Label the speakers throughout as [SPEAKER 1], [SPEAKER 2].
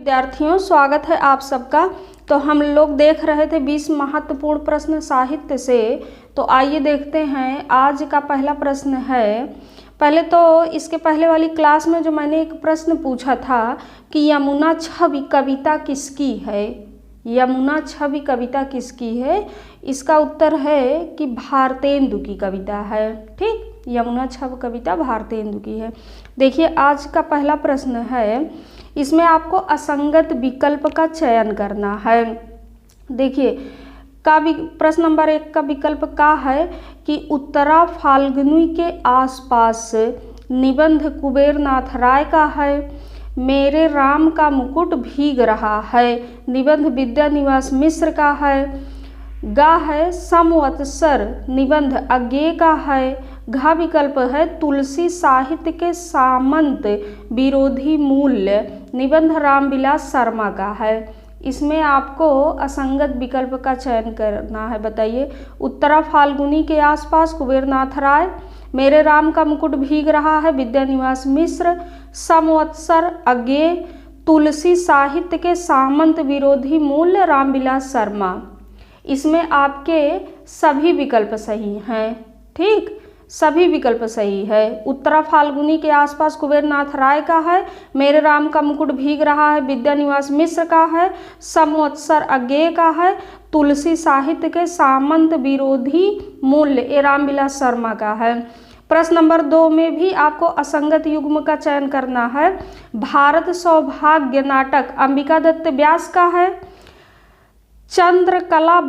[SPEAKER 1] विद्यार्थियों, स्वागत है आप सबका। तो हम लोग देख रहे थे 20 महत्वपूर्ण प्रश्न साहित्य से। तो आइए देखते हैं आज का पहला प्रश्न है। पहले तो इसके पहले वाली क्लास में जो मैंने एक प्रश्न पूछा था कि यमुना छवि कविता किसकी है, यमुना छवि कविता किसकी है, इसका उत्तर है कि भारतेंदु की कविता है। ठीक, यमुना छवि कविता भारतेंदु की है। देखिए आज का पहला प्रश्न है, इसमें आपको असंगत विकल्प का चयन करना है। देखिए प्रश्न नंबर 1 का विकल्प का है कि उत्तरा फाल्गुनी के आसपास निबंध कुबेरनाथ राय का है। मेरे राम का मुकुट भीग रहा है निबंध विद्यानिवास मिश्र का है। गा है समवत्सर निबंध अज्ञेय का है। घा विकल्प है तुलसी साहित्य के सामंत विरोधी मूल्य निबंध रामविलास शर्मा का है। इसमें आपको असंगत विकल्प का चयन करना है। बताइए, उत्तरा फाल्गुनी के आसपास कुबेरनाथ राय, मेरे राम का मुकुट भीग रहा है विद्यानिवास मिश्र, समवत्सर अज्ञेय, तुलसी साहित्य के सामंत विरोधी मूल्य रामविलास शर्मा। इसमें आपके सभी विकल्प सही हैं। ठीक, सभी विकल्प सही है। उत्तरा फाल्गुनी के आसपास कुबेरनाथ राय का है, मेरे राम का मुकुट भीग रहा है विद्यानिवास मिश्र का है, समवत्सर अज्ञेय का है, तुलसी साहित्य के सामंत विरोधी मूल्य ये रामविलास शर्मा का है। प्रश्न नंबर 2 में भी आपको असंगत युग्म का चयन करना है। भारत सौभाग्य नाटक अंबिका दत्त व्यास का है। चंद्रकला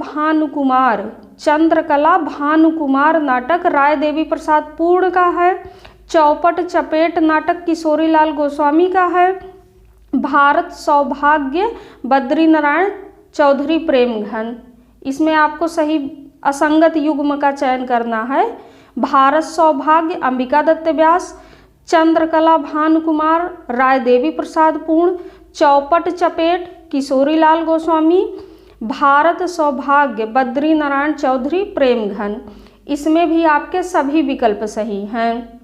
[SPEAKER 1] भानुकुमार नाटक राय देवी प्रसाद पूर्ण का है। चौपट चपेट नाटक किशोरीलाल गोस्वामी का है। भारत सौभाग्य बद्री नारायण चौधरी प्रेमघन। इसमें आपको सही असंगत युग्म का चयन करना है। भारत सौभाग्य अंबिका दत्त व्यास, चंद्रकला भानुकुमार राय देवी प्रसाद पूर्ण, चौपट चपेट किशोरीलाल गोस्वामी, भारत सौभाग्य बद्री नारायण चौधरी प्रेमघन। इसमें भी आपके सभी विकल्प सही हैं।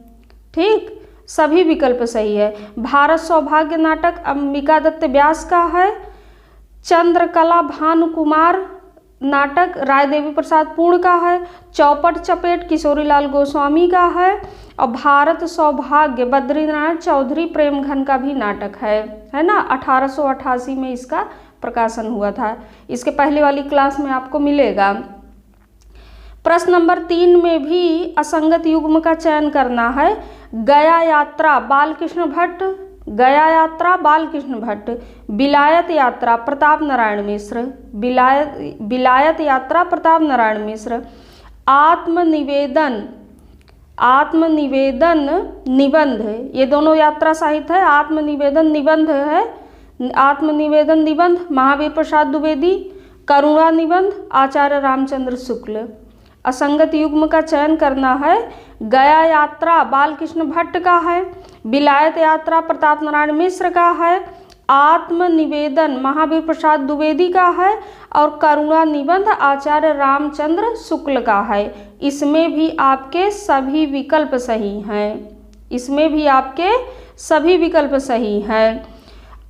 [SPEAKER 1] ठीक, सभी विकल्प सही है। भारत सौभाग्य नाटक अंबिका दत्त व्यास का है। चंद्रकला भानुकुमार नाटक राय देवी प्रसाद पूर्ण का है। चौपट चपेट किशोरीलाल गोस्वामी का है। और भारत सौभाग्य बद्री नारायण चौधरी प्रेमघन का भी नाटक है ना। 1888 में इसका प्रकाशन हुआ था। इसके पहले वाली क्लास में आपको मिलेगा। प्रश्न नंबर 3 में भी असंगत युग्म का चयन करना है। गया यात्रा बालकृष्ण भट्ट, विलायत यात्रा प्रताप नारायण मिश्र, विलायत यात्रा प्रताप नारायण मिश्र, आत्मनिवेदन निबंध, ये दोनों यात्रा साहित्य है। आत्मनिवेदन निबंध महावीर प्रसाद द्विवेदी, करुणा निबंध आचार्य रामचंद्र शुक्ल। असंगत युग्म का चयन करना है। गया यात्रा बालकृष्ण भट्ट का है, विलायत यात्रा प्रताप नारायण मिश्र का है, आत्मनिवेदन महावीर प्रसाद द्विवेदी का है और करुणा निबंध आचार्य रामचंद्र शुक्ल का है। इसमें भी आपके सभी विकल्प सही हैं। इसमें भी आपके सभी विकल्प सही हैं।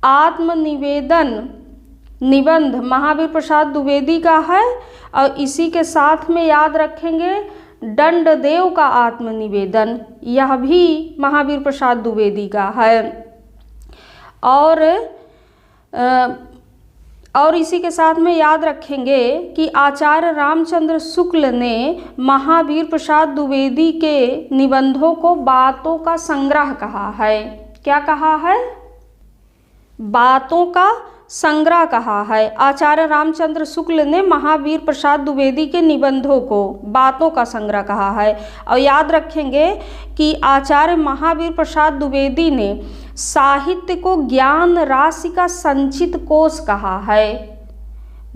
[SPEAKER 1] आत्मनिवेदन निबंध महावीर प्रसाद द्विवेदी का है और इसी के साथ में याद रखेंगे दंडदेव का आत्मनिवेदन, यह भी महावीर प्रसाद द्विवेदी का है। और इसी के साथ में याद रखेंगे कि आचार्य रामचंद्र शुक्ल ने महावीर प्रसाद द्विवेदी के निबंधों को बातों का संग्रह कहा है। क्या कहा है? बातों का संग्रह कहा है। आचार्य रामचंद्र शुक्ल ने महावीर प्रसाद द्विवेदी के निबंधों को बातों का संग्रह कहा है। और याद रखेंगे कि आचार्य महावीर प्रसाद द्विवेदी ने साहित्य को ज्ञान राशि का संचित कोश कहा है।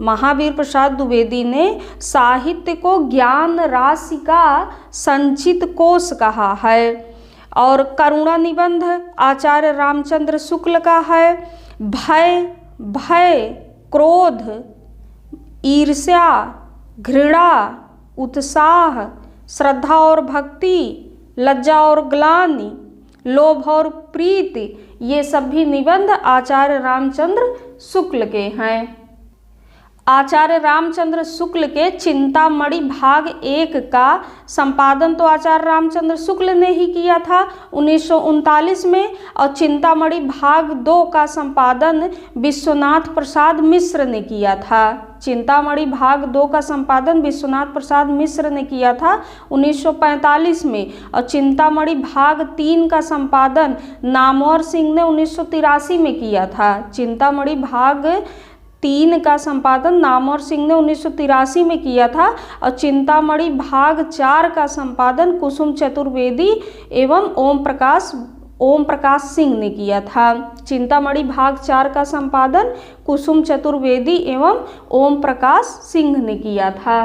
[SPEAKER 1] महावीर प्रसाद द्विवेदी ने साहित्य को ज्ञान राशि का संचित कोश कहा है। और करुणा निबंध आचार्य रामचंद्र शुक्ल का है। भय, क्रोध, ईर्ष्या, घृणा, उत्साह, श्रद्धा और भक्ति, लज्जा और ग्लानि, लोभ और प्रीति, ये सभी निबंध आचार्य रामचंद्र शुक्ल के हैं। आचार्य रामचंद्र शुक्ल के चिंतामणि भाग 1 का संपादन तो आचार्य रामचंद्र शुक्ल ने ही किया था 1939 में, और चिंतामणि भाग 2 का संपादन विश्वनाथ प्रसाद मिश्र ने किया था। चिंतामणि भाग 2 का संपादन विश्वनाथ प्रसाद मिश्र ने किया था 1945 में, और चिंतामणि भाग 3 का संपादन नामवर सिंह ने 1983 में किया था। चिंतामणि भाग 3 का संपादन नामवर सिंह ने 1983 में किया था, और चिंतामणि भाग 4 का संपादन कुसुम चतुर्वेदी एवं ओम प्रकाश सिंह ने किया था। चिंतामणि भाग 4 का संपादन कुसुम चतुर्वेदी एवं ओम प्रकाश सिंह ने किया था।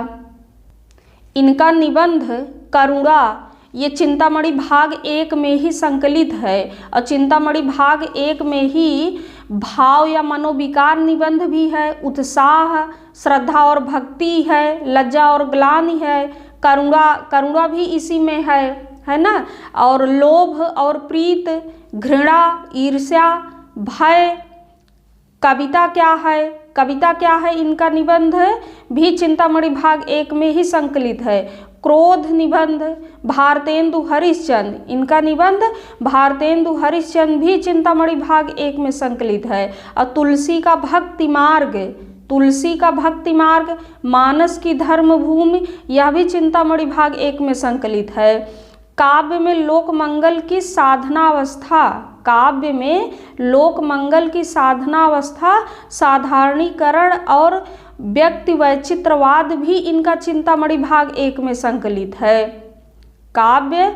[SPEAKER 1] इनका निबंध करुणा ये चिंतामणि भाग 1 में ही संकलित है, और चिंतामणि भाग 1 में ही भाव या मनोविकार निबंध भी है, उत्साह, श्रद्धा और भक्ति है, लज्जा और ग्लानि है, करुणा भी इसी में है ना, और लोभ और प्रीत, घृणा, ईर्ष्या, भय। कविता क्या है इनका निबंध भी चिंतामणि भाग 1 में ही संकलित है। क्रोध निबंध भारतेंदु हरिश्चंद्र, इनका निबंध भारतेंदु हरिश्चंद्र भी चिंतामणि भाग 1 में संकलित है। और तुलसी का भक्ति मार्ग, मानस की धर्म भूमि, यह भी चिंतामणि भाग 1 में संकलित है। काव्य में लोकमंगल की साधनावस्था, साधारणीकरण और व्यक्ति वैचित्रवाद भी इनका चिंतामणि भाग 1 में संकलित है। काव्य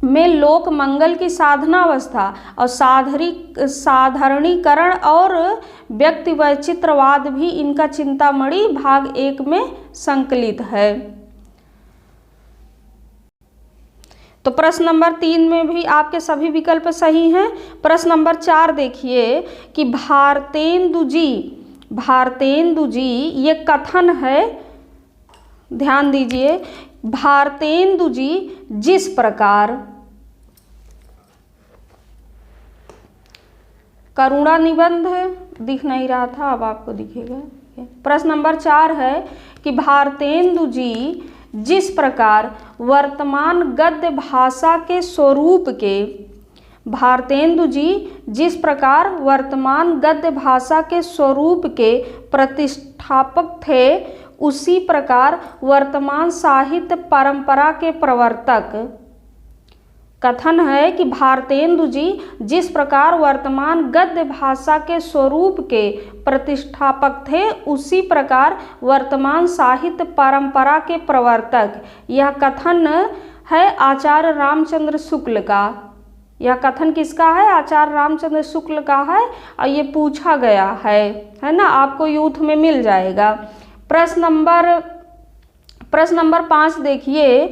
[SPEAKER 1] में लोक मंगल की साधनावस्था और साधारणीकरण और व्यक्ति वैचित्रवाद भी इनका चिंतामणि भाग 1 में संकलित है। तो प्रश्न नंबर 3 में भी आपके सभी विकल्प सही हैं। प्रश्न नंबर 4 देखिए कि भारतेंदु जी ये कथन है, ध्यान दीजिए। भारतेंदु जी जिस प्रकार, करुणा निबंध है, दिख नहीं रहा था, अब आपको दिखेगा। प्रश्न नंबर 4 है कि भारतेंदु जी जिस प्रकार वर्तमान गद्य भाषा के स्वरूप के, भारतेंदु जी जिस प्रकार वर्तमान गद्य भाषा के स्वरूप के प्रतिष्ठापक थे, उसी प्रकार वर्तमान साहित्य परंपरा के प्रवर्तक। कथन है कि भारतेंदु जी जिस प्रकार वर्तमान गद्य भाषा के स्वरूप के प्रतिष्ठापक थे, उसी प्रकार वर्तमान साहित्य परंपरा के प्रवर्तक। यह कथन है आचार्य रामचंद्र शुक्ल का। यह कथन किसका है? आचार्य रामचंद्र शुक्ल का है, और ये पूछा गया है ना, आपको यूथ में मिल जाएगा। प्रश्न नंबर 5 देखिए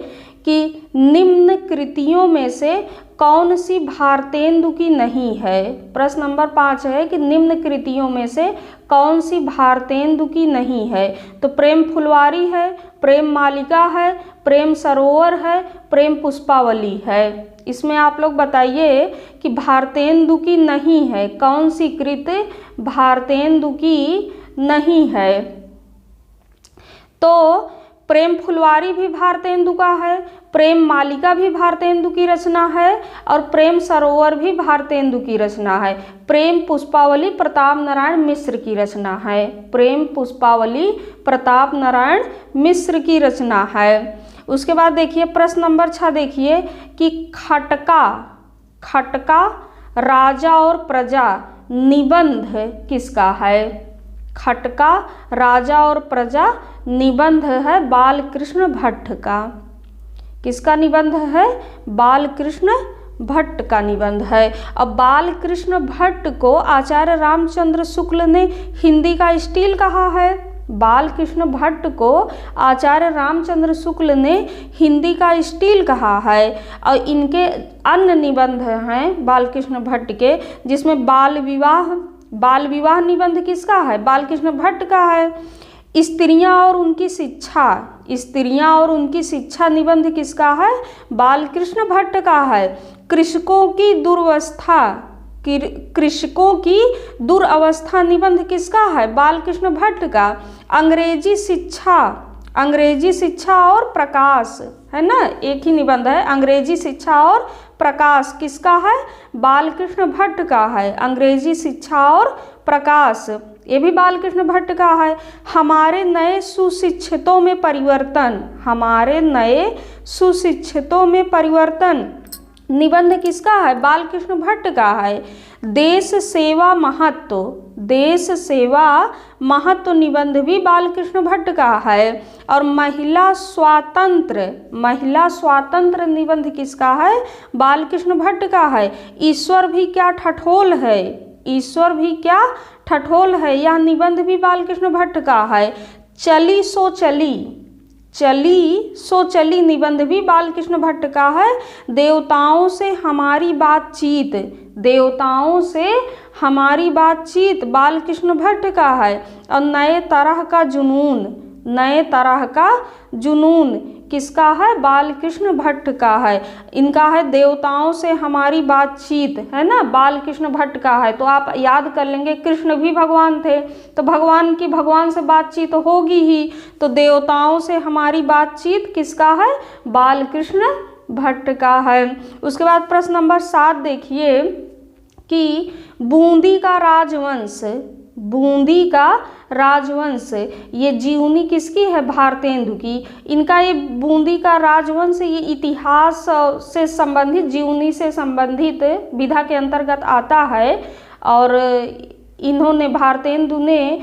[SPEAKER 1] कि निम्न कृतियों में से कौन सी भारतेंदु की नहीं है। प्रश्न नंबर 5 है कि निम्न कृतियों में से कौन सी भारतेंदु की नहीं है। तो प्रेम फुलवारी है, प्रेम मालिका है, प्रेम सरोवर है, प्रेम पुष्पावली है। इसमें आप लोग बताइए कि भारतेंदु की नहीं है, कौन सी कृति भारतेंदु की नहीं है। तो प्रेम फुलवारी भी भारतेंदु का है, प्रेम मालिका भी भारतेंदु की रचना है, और प्रेम सरोवर भी भारतेंदु की रचना है। प्रेम पुष्पावली प्रताप नारायण मिश्र की रचना है। प्रेम पुष्पावली प्रताप नारायण मिश्र की रचना है। उसके बाद देखिए प्रश्न नंबर 6 देखिए कि खटका राजा और प्रजा निबंध किसका है। खटका राजा और प्रजा निबंध है बालकृष्ण भट्ट का। किसका निबंध है? बालकृष्ण भट्ट का निबंध है। अब बालकृष्ण भट्ट को आचार्य रामचंद्र शुक्ल ने हिंदी का स्टील कहा है। बालकृष्ण भट्ट को आचार्य रामचंद्र शुक्ल ने हिंदी का स्टील कहा है। और इनके अन्य निबंध हैं बालकृष्ण भट्ट के, जिसमें बाल विवाह निबंध किसका है? बालकृष्ण भट्ट का है। स्त्रियां और उनकी शिक्षा निबंध किसका है? बालकृष्ण भट्ट का है। कृषकों की दुर्वस्था कृषकों की दुर्अवस्था निबंध किसका है? बालकृष्ण भट्ट का। अंग्रेजी शिक्षा और प्रकाश, है ना, एक ही निबंध है। अंग्रेजी शिक्षा और प्रकाश किसका है? बालकृष्ण भट्ट का है। अंग्रेजी शिक्षा और प्रकाश ये भी बालकृष्ण भट्ट का है। हमारे नए सुशिक्षितों में परिवर्तन निबंध किसका है? बालकृष्ण भट्ट का है। देश सेवा महत्व निबंध भी बालकृष्ण भट्ट का है। और महिला स्वातंत्र निबंध किसका है? बालकृष्ण भट्ट का है। ईश्वर भी क्या ठठोल है, यह निबंध भी बालकृष्ण भट्ट का है। चली सो चली निबंध भी बालकृष्ण भट्ट का है। देवताओं से हमारी बातचीत बालकृष्ण भट्ट का है। और नए तरह का जुनून किसका है? बालकृष्ण भट्ट का है। इनका है देवताओं से हमारी बातचीत, है ना, बालकृष्ण भट्ट का है। तो आप याद कर लेंगे, कृष्ण भी भगवान थे तो भगवान से बातचीत होगी ही। तो देवताओं से हमारी बातचीत किसका है? बालकृष्ण भट्ट का है। उसके बाद प्रश्न नंबर 7 देखिए कि बूंदी का राजवंश ये जीवनी किसकी है? भारतेंदु की। इनका ये बूंदी का राजवंश ये इतिहास से संबंधित, जीवनी से संबंधित विधा के अंतर्गत आता है। और इन्होंने, भारतेंदु ने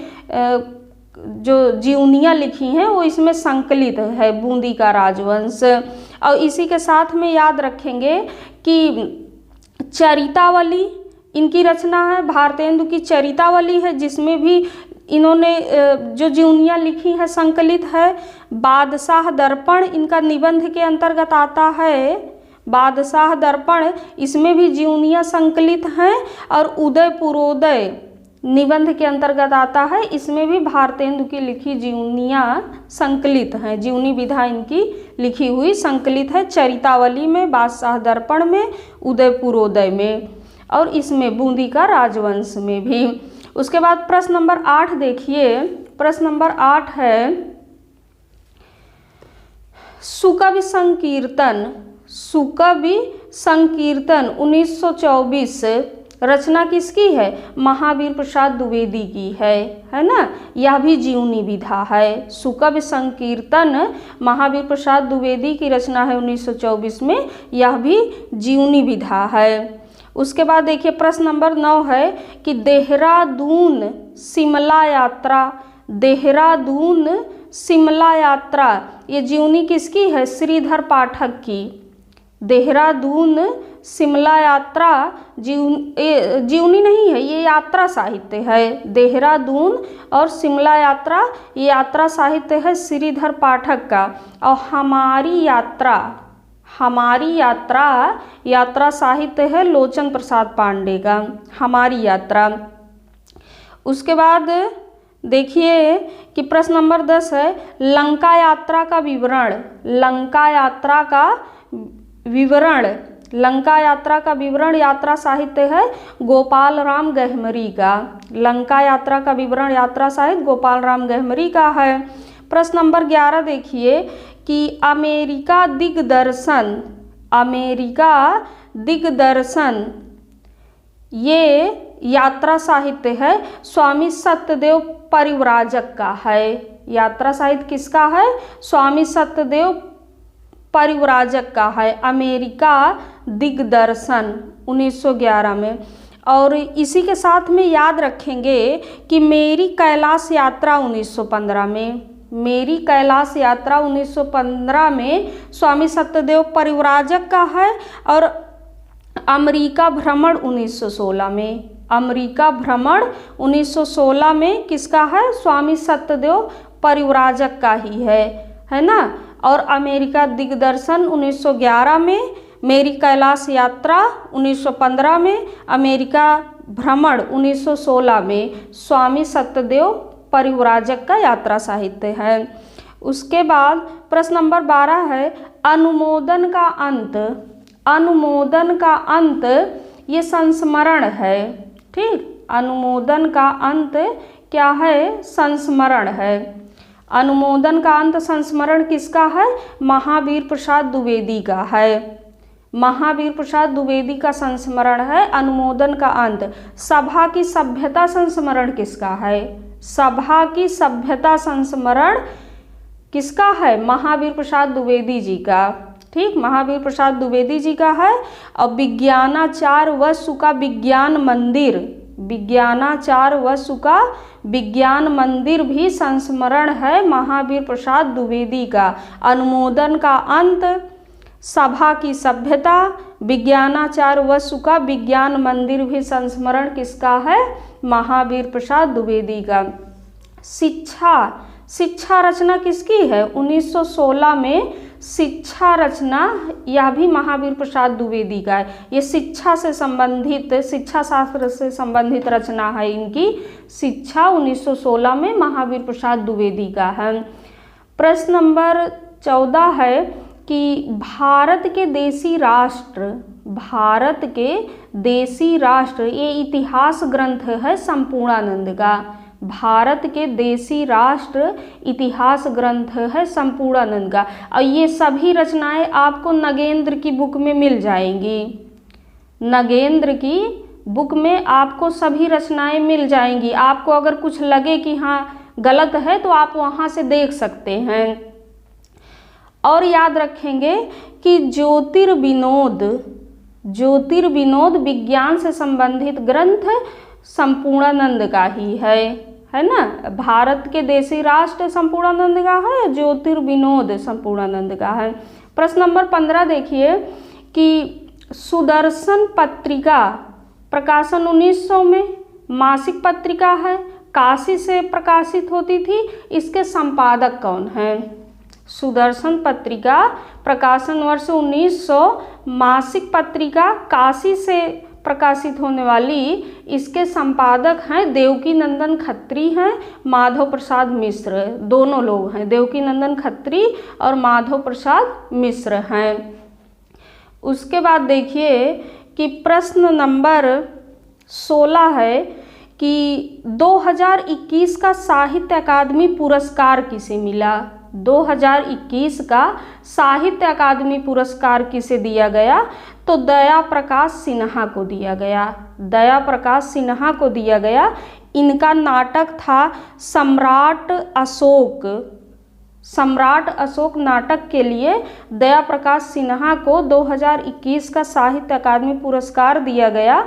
[SPEAKER 1] जो जीवनियाँ लिखी हैं वो इसमें संकलित है, बूंदी का राजवंश। और इसी के साथ में याद रखेंगे कि चरितावली इनकी रचना है। भारतेंदु की चरितावली है जिसमें भी इन्होंने जो जीवनियाँ लिखी हैं संकलित है। बादशाह दर्पण इनका निबंध के अंतर्गत आता है। बादशाह दर्पण इसमें भी जीवनियाँ संकलित हैं। और उदय पुरोदय निबंध के अंतर्गत आता है, इसमें भी भारतेंदु की लिखी जीवनियाँ संकलित हैं। जीवनी विधा इनकी लिखी हुई संकलित है चरितावली में, बादशाह दर्पण में, उदय पुरोदय में और इसमें बूंदी का राजवंश में भी। उसके बाद प्रश्न नंबर 8 देखिए। प्रश्न नंबर 8 है सुकवि संकीर्तन 1924 रचना किसकी है? महावीर प्रसाद द्विवेदी की है ना। यह भी जीवनी विधा है। सुकवि संकीर्तन महावीर प्रसाद द्विवेदी की रचना है 1924 में, यह भी जीवनी विधा है। उसके बाद देखिए प्रश्न नंबर 9 है कि देहरादून शिमला यात्रा ये जीवनी किसकी है? श्रीधर पाठक की। देहरादून शिमला यात्रा जीवनी नहीं है, ये यात्रा साहित्य है। देहरादून और शिमला यात्रा ये यात्रा साहित्य है श्रीधर पाठक का। और हमारी यात्रा साहित्य है लोचन प्रसाद पांडे का, हमारी यात्रा। उसके बाद देखिए कि प्रश्न नंबर 10 है लंका यात्रा का विवरण यात्रा साहित्य है गोपाल राम गहमरी का। लंका यात्रा का विवरण यात्रा साहित्य गोपाल राम गहमरी का है। प्रश्न नंबर 11 देखिए कि अमेरिका दिग्दर्शन ये यात्रा साहित्य है स्वामी सत्यदेव परिव्राजक का है। यात्रा साहित्य किसका है? स्वामी सत्यदेव परिव्राजक का है। अमेरिका दिग्दर्शन 1911 में। और इसी के साथ में याद रखेंगे कि मेरी कैलाश यात्रा 1915 में, मेरी कैलाश यात्रा 1915 में स्वामी सत्यदेव परिव्राजक का है। और अमेरिका भ्रमण 1916 में, अमेरिका भ्रमण 1916 में किसका है? स्वामी सत्यदेव परिव्राजक का ही है ना। और अमेरिका दिग्दर्शन 1911 में, मेरी कैलाश यात्रा 1915 में, अमेरिका भ्रमण 1916 में स्वामी सत्यदेव परिव्राजक का यात्रा साहित्य है। उसके बाद प्रश्न नंबर 12 है अनुमोदन का अंत ये संस्मरण है। ठीक, अनुमोदन का अंत क्या है? संस्मरण है। अनुमोदन का अंत संस्मरण किसका है? महावीर प्रसाद द्विवेदी का है। महावीर प्रसाद द्विवेदी का संस्मरण है अनुमोदन का अंत। सभा की सभ्यता संस्मरण किसका है? सभा की सभ्यता संस्मरण किसका है? महावीर प्रसाद द्विवेदी जी का। ठीक, महावीर प्रसाद द्विवेदी जी का है। और विज्ञानाचार वसु का विज्ञान मंदिर, विज्ञानाचार वसु का विज्ञान मंदिर भी संस्मरण है महावीर प्रसाद द्विवेदी का। अनुमोदन का अंत, सभा की सभ्यता, विज्ञानाचार वसु का विज्ञान मंदिर भी संस्मरण किसका है? महावीर प्रसाद द्विवेदी का। शिक्षा, शिक्षा रचना किसकी है? 1916 में शिक्षा रचना, यह भी महावीर प्रसाद द्विवेदी का है। ये शिक्षा से संबंधित, शिक्षा शास्त्र से संबंधित रचना है इनकी। शिक्षा 1916 में महावीर प्रसाद द्विवेदी का है। प्रश्न नंबर 14 है कि भारत के देशी राष्ट्र, भारत के देशी राष्ट्र, ये इतिहास ग्रंथ है संपूर्णानंद का। भारत के देशी राष्ट्र इतिहास ग्रंथ है संपूर्णानंद का। और ये सभी रचनाएं आपको नगेंद्र की बुक में मिल जाएंगी। नगेंद्र की बुक में आपको सभी रचनाएं मिल जाएंगी। आपको अगर कुछ लगे कि हाँ गलत है तो आप वहाँ से देख सकते हैं। और याद रखेंगे कि ज्योतिर्विनोद, ज्योतिर्विनोद विज्ञान से संबंधित ग्रंथ संपूर्णानंद का ही है ना। भारत के देशी राष्ट्र संपूर्णानंद का है, ज्योतिर्विनोद संपूर्णानंद का है। प्रश्न नंबर 15 देखिए कि सुदर्शन पत्रिका प्रकाशन 1900 में मासिक पत्रिका है, काशी से प्रकाशित होती थी। इसके संपादक कौन हैं? सुदर्शन पत्रिका प्रकाशन वर्ष 1900, मासिक पत्रिका, काशी से प्रकाशित होने वाली, इसके संपादक हैं देवकी नंदन खत्री हैं, माधव प्रसाद मिश्र, दोनों लोग हैं, देवकी नंदन खत्री और माधव प्रसाद मिश्र हैं। उसके बाद देखिए कि प्रश्न नंबर 16 है कि 2021 का साहित्य अकादमी पुरस्कार किसे मिला? 2021 का साहित्य अकादमी पुरस्कार किसे दिया गया? तो दया प्रकाश सिन्हा को दिया गया। दया प्रकाश सिन्हा को दिया गया। इनका नाटक था सम्राट अशोक। सम्राट अशोक नाटक के लिए दया प्रकाश सिन्हा को 2021 का साहित्य अकादमी पुरस्कार दिया गया।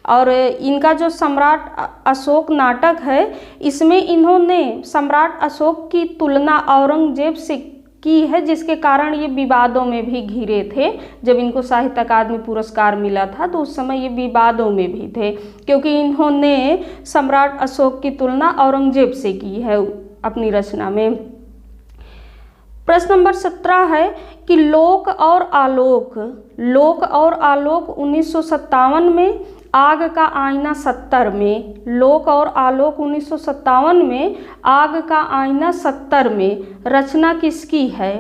[SPEAKER 1] और इनका जो सम्राट अशोक नाटक है, इसमें इन्होंने सम्राट अशोक की तुलना औरंगजेब से की है, जिसके कारण ये विवादों में भी घिरे थे। जब इनको साहित्य अकादमी पुरस्कार मिला था तो उस समय ये विवादों में भी थे, क्योंकि इन्होंने सम्राट अशोक की तुलना औरंगजेब से की है अपनी रचना में। प्रश्न नंबर 17 है कि लोक और आलोक, लोक और आलोक 1957 में, आग का आईना 70 में, लोक और आलोक 1957 में, आग का आईना 70 में, रचना किसकी है?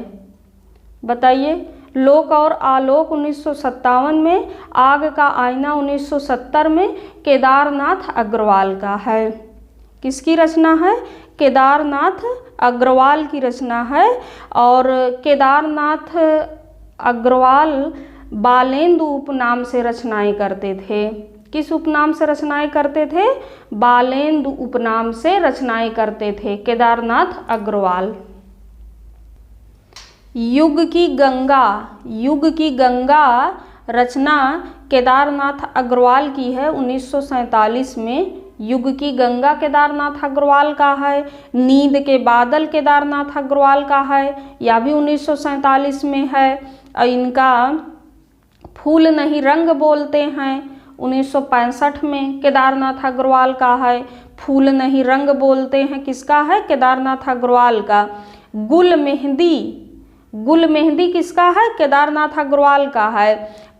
[SPEAKER 1] बताइए। लोक और आलोक 1957 में, आग का आईना 1970 में, केदारनाथ अग्रवाल का है। किसकी रचना है? केदारनाथ अग्रवाल की रचना है। और केदारनाथ अग्रवाल बालेंदु उपनाम से रचनाएं करते थे। किस उपनाम से रचनाएं करते थे? बालेंदु उपनाम से रचनाएं करते थे केदारनाथ अग्रवाल। युग की गंगा, युग की गंगा रचना केदारनाथ अग्रवाल की है 1947 में। युग की गंगा केदारनाथ अग्रवाल का है। नींद के बादल केदारनाथ अग्रवाल का है, यह भी 1947 में है। और इनका फूल नहीं रंग बोलते हैं 1965 में केदारनाथ अग्रवाल का है। फूल नहीं रंग बोलते हैं किसका है? केदारनाथ अग्रवाल का। गुल मेहंदी, गुल मेहंदी किसका है? केदारनाथ अग्रवाल का है।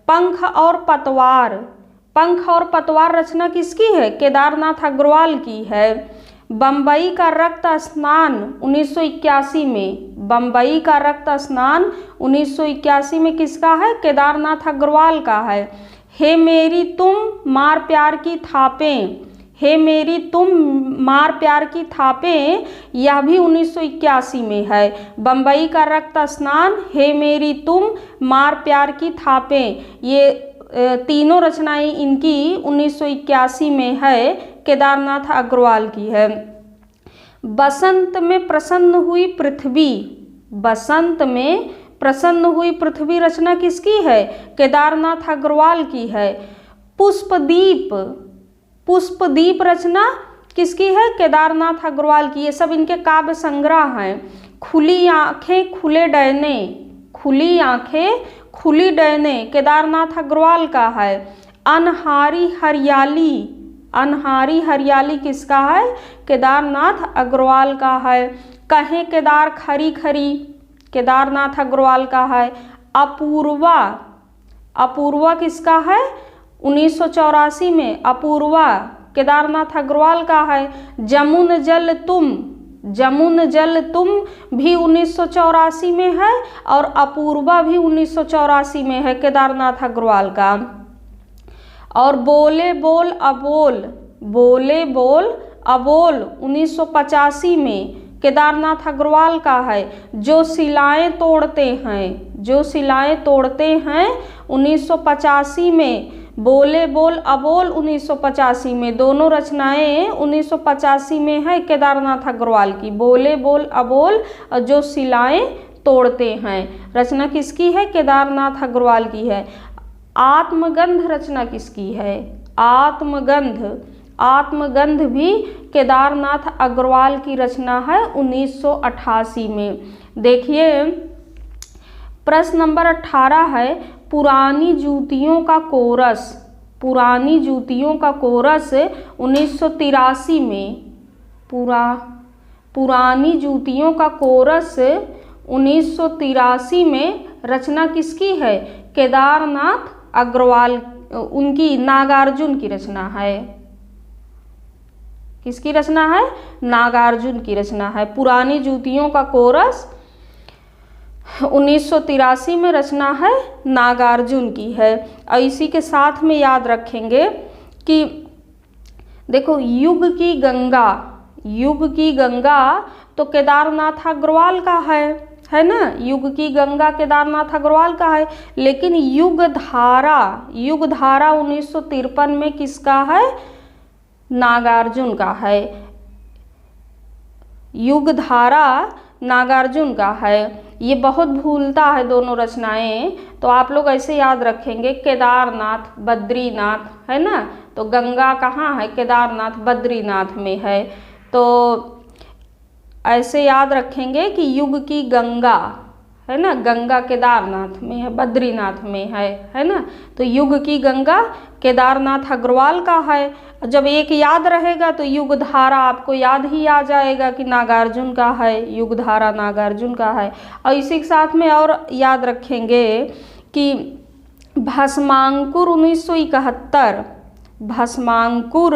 [SPEAKER 1] पंख और पतवार, पंख और पतवार रचना किसकी है? केदारनाथ अग्रवाल की है। बम्बई का रक्त स्नान 1981 में, बम्बई का रक्त स्नान 1981 में किसका है? केदारनाथ अग्रवाल का है। हे मेरी तुम मार प्यार की थापें, हे मेरी तुम मार प्यार की थापें, यह भी 1981 में है। बम्बई का रक्त स्नान, हे मेरी तुम मार प्यार की थापें, ये तीनों रचनाएं इनकी 1981 में है, केदारनाथ अग्रवाल की है। बसंत में प्रसन्न हुई पृथ्वी, बसंत में प्रसन्न हुई पृथ्वी रचना किसकी है? केदारनाथ अग्रवाल की है। पुष्पदीप, पुष्पदीप रचना किसकी है? केदारनाथ अग्रवाल की। ये सब इनके काव्य संग्रह हैं। खुली आंखें खुले डैने, खुली आंखें खुली डैने केदारनाथ अग्रवाल का है। अनहारी हरियाली, अनहारी हरियाली किसका है? केदारनाथ अग्रवाल का है। कहें केदार खरी खरी, केदारनाथ अग्रवाल का है। अपूर्वा, अपूर्वा किसका है? 1984 में अपूर्वा केदारनाथ अग्रवाल का है। जमुन जल तुम, जमुन जल तुम भी 1984 में है और अपूर्वा भी 1984 में है, केदारनाथ अग्रवाल का। और बोले बोल अबोल, बोले बोल अबोल 1985 में केदारनाथ अग्रवाल का है। जो सिलाएं तोड़ते हैं, जो सिलाएं तोड़ते हैं 1985 में। बोले बोल अबोल 1985 में, दोनों रचनाएं 1985 में है केदारनाथ अग्रवाल की। बोले बोल अबोल और जो सिलाएं तोड़ते हैं रचना किसकी है? केदारनाथ अग्रवाल की है। आत्मगंध रचना किसकी है? आत्मगंध, आत्मगंध भी केदारनाथ अग्रवाल की रचना है 1988 में। देखिए प्रश्न नंबर 18 है, पुरानी जूतियों का कोरस, पुरानी जूतियों का कोरस 1983 में, पुरानी जूतियों का कोरस 1983 में रचना किसकी है? केदारनाथ अग्रवाल, उनकी नागार्जुन की रचना है। किसकी रचना है? नागार्जुन की रचना है। पुरानी जूतियों का कोरस 1983 में रचना है, नागार्जुन की है। और इसी के साथ में याद रखेंगे कि देखो युग की गंगा, युग की गंगा तो केदारनाथ अग्रवाल का है ना, युग की गंगा केदारनाथ अग्रवाल का है। लेकिन युग धारा, युग धारा 1953 में किसका है? नागार्जुन का है। युग धारा नागार्जुन का है। ये बहुत भूलता है दोनों रचनाएं, तो आप लोग ऐसे याद रखेंगे केदारनाथ बद्रीनाथ, है ना, तो गंगा कहाँ है? केदारनाथ बद्रीनाथ में है। तो ऐसे याद रखेंगे कि युग की गंगा, है ना, गंगा केदारनाथ में है, बद्रीनाथ में है ना। तो युग की गंगा केदारनाथ अग्रवाल का है। जब एक याद रहेगा तो युग धारा आपको याद ही आ जाएगा कि नागार्जुन का है, युग धारा नागार्जुन का है। और इसी के साथ में और याद रखेंगे कि भस्मांकुर 1971, भस्मांकुर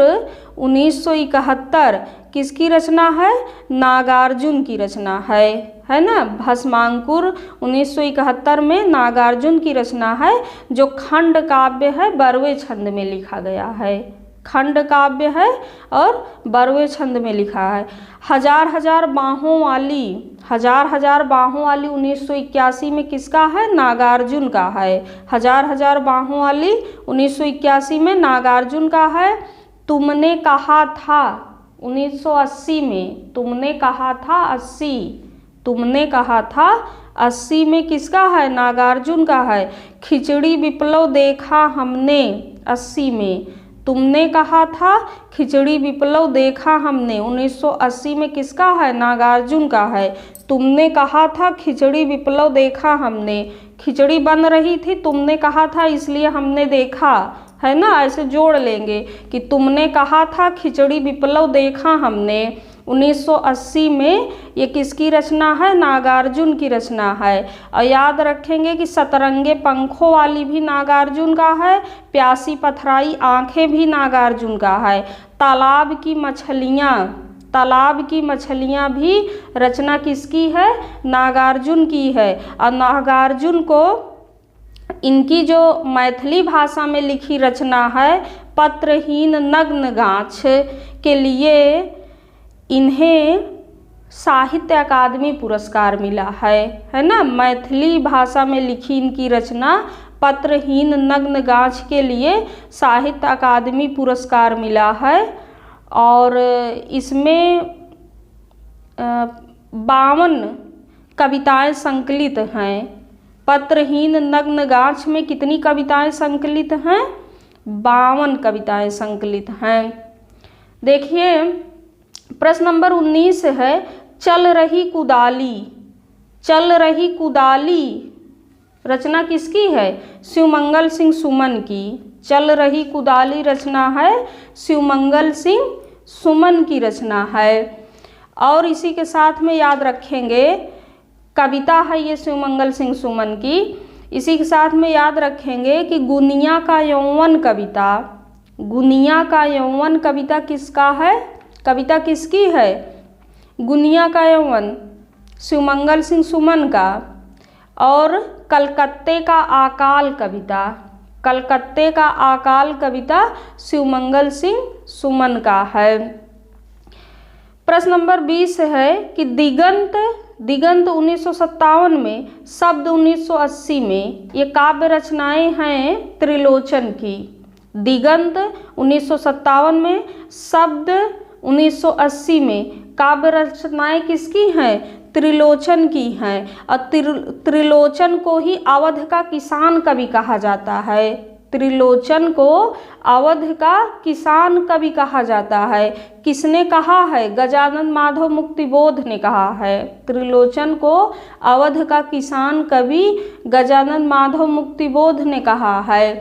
[SPEAKER 1] 1971 किसकी रचना है? नागार्जुन की रचना है ना। भस्मांकुर 1971 में नागार्जुन की रचना है, जो खंड काव्य है, बरवे छंद में लिखा गया है। खंड काव्य है और बरवे छंद में लिखा है। हजार हजार बाहों वाली, हजार हजार बाहों वाली 1981 में किसका है? नागार्जुन का है। हजार हजार बाहों वाली 1981 में नागार्जुन का है। तुमने कहा था 1980 में, तुमने कहा था 80, तुमने कहा था 80 में किसका है? नागार्जुन का है। खिचड़ी विप्लव देखा हमने 80 में, तुमने कहा था खिचड़ी विप्लव देखा हमने 1980 में किसका है? नागार्जुन का है। तुमने कहा था खिचड़ी विप्लव देखा हमने, खिचड़ी बन रही थी, तुमने कहा था इसलिए हमने देखा, है ना। ऐसे जोड़ लेंगे कि तुमने कहा था खिचड़ी विप्लव देखा हमने 1980 में, ये किसकी रचना है? नागार्जुन की रचना है। और याद रखेंगे कि सतरंगे पंखों वाली भी नागार्जुन का है। प्यासी पथराई आंखें भी नागार्जुन का है। तालाब की मछलियाँ, तालाब की मछलियाँ भी रचना किसकी है? नागार्जुन की है। और नागार्जुन को इनकी जो मैथिली भाषा में लिखी रचना है पत्रहीन नग्न गाछ के लिए इन्हें साहित्य अकादमी पुरस्कार मिला है ना। मैथिली भाषा में लिखी इनकी रचना पत्रहीन नग्न गाछ के लिए साहित्य अकादमी पुरस्कार मिला है और इसमें 52 कविताएं संकलित हैं। पत्रहीन नग्न गाछ में कितनी कविताएं संकलित हैं? 52 कविताएं संकलित हैं। देखिए प्रश्न नंबर 19 है, चल रही कुदाली। चल रही कुदाली रचना किसकी है? शिवमंगल सिंह सुमन की। चल रही कुदाली रचना है शिवमंगल सिंह सुमन की रचना है। और इसी के साथ में याद रखेंगे कविता है ये शिवमंगल सिंह सुमन की। इसी के साथ में याद रखेंगे कि गुनिया का यौवन कविता, गुनिया का यौवन कविता किसका है? कविता किसकी है? गुनिया का यौवन शिवमंगल सिंह सुमन का। और कलकत्ते का आकाल कविता, कलकत्ते का आकाल कविता शिवमंगल सिंह सुमन का है। प्रश्न नंबर 20 है कि दिगंत, दिगंत 1957 में, शब्द 1980 में, ये काव्य रचनाएं हैं त्रिलोचन की। दिगंत 1957 में, शब्द 1980 में, काव्य रचनाएं किसकी हैं? त्रिलोचन की हैं। और त्रिलोचन को ही अवध का किसान कवि कहा जाता है। त्रिलोचन को अवध का किसान कवि कहा जाता है। किसने कहा है? गजानन माधव मुक्तिबोध ने कहा है। त्रिलोचन को अवध का किसान कवि गजानन माधव मुक्तिबोध ने कहा है।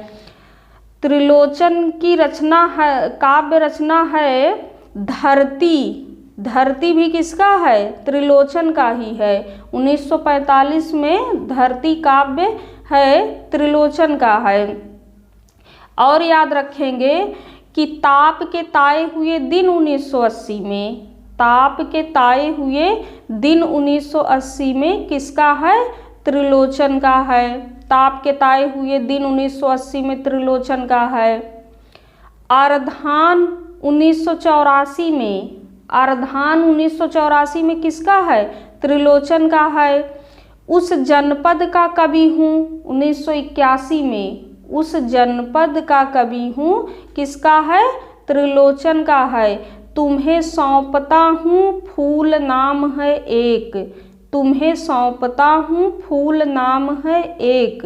[SPEAKER 1] त्रिलोचन की रचना है, काव्य रचना है धरती। धरती भी किसका है? त्रिलोचन का ही है। 1945 में धरती काव्य है त्रिलोचन का है। और याद रखेंगे कि ताप के ताए हुए दिन 1980 में, ताप के ताए हुए दिन 1980 में किसका है? त्रिलोचन का है। ताप के ताए हुए दिन 1980 में त्रिलोचन का है। आर्धान 1984 में, आर्धान 1984 में किसका है? त्रिलोचन का है। उस जनपद का कवि हूँ 1981 में, उस जनपद का कवि हूँ किसका है? त्रिलोचन का है। तुम्हें सौंपता हूँ फूल नाम है एक, तुम्हें सौंपता हूँ फूल नाम है एक,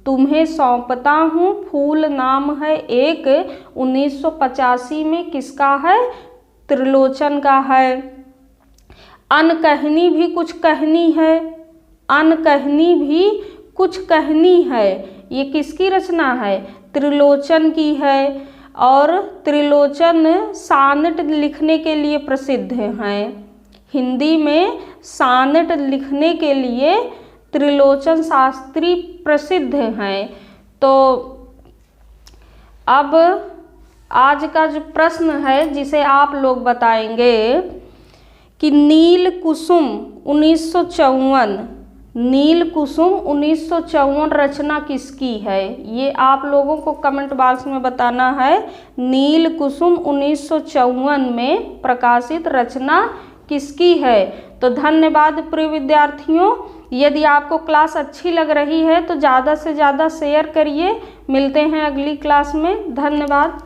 [SPEAKER 1] तुम्हें सौंपता हूँ फूल नाम है एक 1985 में किसका है? त्रिलोचन का है। अनकहनी भी कुछ कहनी है, अनकहनी भी कुछ कहनी है, ये किसकी रचना है? त्रिलोचन की है। और त्रिलोचन सानेट लिखने के लिए प्रसिद्ध हैं। हिंदी में सानेट लिखने के लिए त्रिलोचन शास्त्री प्रसिद्ध हैं। तो अब आज का जो प्रश्न है जिसे आप लोग बताएंगे कि नील कुसुम 1954, नील कुसुम 1954 रचना किसकी है? ये आप लोगों को कमेंट बॉक्स में बताना है। नील कुसुम 1954 में प्रकाशित रचना किसकी है? तो धन्यवाद प्रिय विद्यार्थियों। यदि आपको क्लास अच्छी लग रही है तो ज़्यादा से ज़्यादा शेयर करिए। मिलते हैं अगली क्लास में। धन्यवाद।